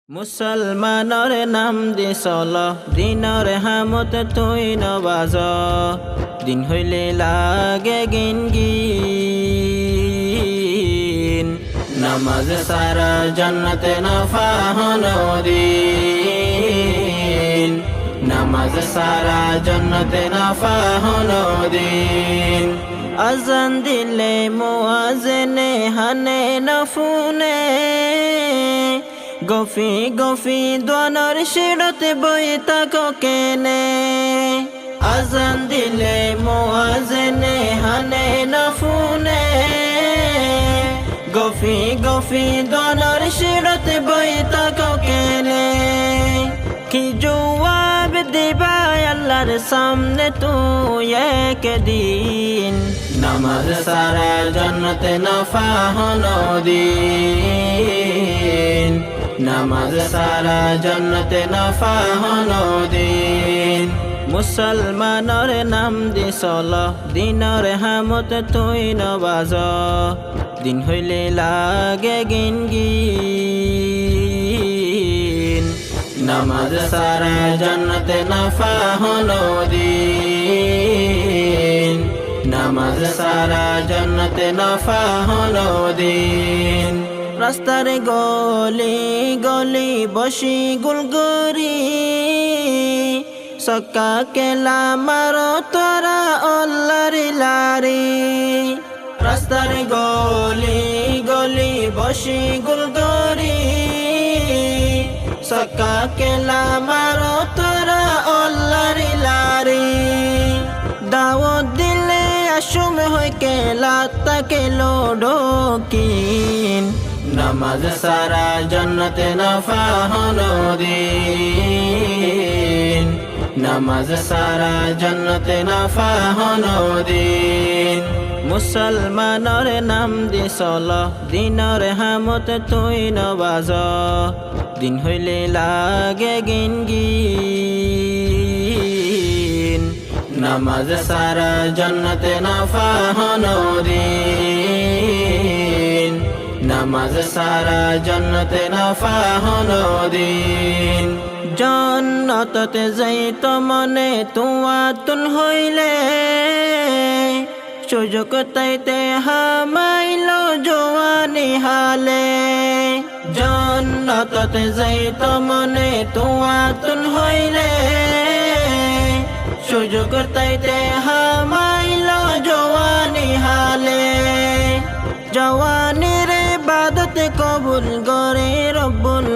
মুসলমানর নাম দি চল দিনৰ হামত তুই নবাজ দিন হইলে লাগে গিন গিন নামাজ সারা জান্নাতে না ফাহনো দিন নামাজ সারা জান্নাতে না ফাহনো দিন আজান দিলে মুয়াজ্জিনে হানে না ফুনে গফি গফি দোয়ানোর শিরতে বই তাকো কেনে আজান দিলে মুয়াজ্জিনে হানে না ফুনে গফি গফি দোয়ানোর শিরতে বই তাকো কেনে কি জবাব দিবা আল্লাহর সামনে তুই একদিন নামাজ সারা জান্নাতে না ফাহনো দিন নামাজ সারা জান্নাতে না ফাহনো দিন মুসলমানর নাম দি চল দিনৰ হামত তুই নবাজ দিন হইলে লাগে গিন গিন নামাজ সারা জান্নাতে না ফাহনো দিন নামাজ সারা জান্নাতে না ফাহনো দিন রাস্তার গলি গলি বসি গুলগুরি সক্কা কেলা মারো তোরা অল্লারি লারি রাস্তার গলি গলি বসি গুলগুরি সক্কা কেলা মারো তোরা অল্লারি লারি দাওয়াত দিলে আশুম হই কেলা তাকে লোডকিন নামাজ সারা জান্নাতে না ফাহনো দিন নামাজ সারা জান্নাতে না ফাহনো দিন মুসলমানর নাম দি চল দিনৰ হামত তুই নবাজ দিন হইলে লাগে গিন গিন নামাজ সারা জান্নাতে না ফাহনো দিন নামাজ সারা জান্নাতে না ফাহনো দিন জান্নাততে যাইত মনে তুয়াতুন হইলে সুযোগ তাইতে হামাইল জওয়ানি হালে জান্নাততে যাইত মনে তুয়াতুন হইলে সুযোগ তাইতে হামাইল জওয়ানি হালে জওয়ানির ইবাদত কবুল করে রব্বুল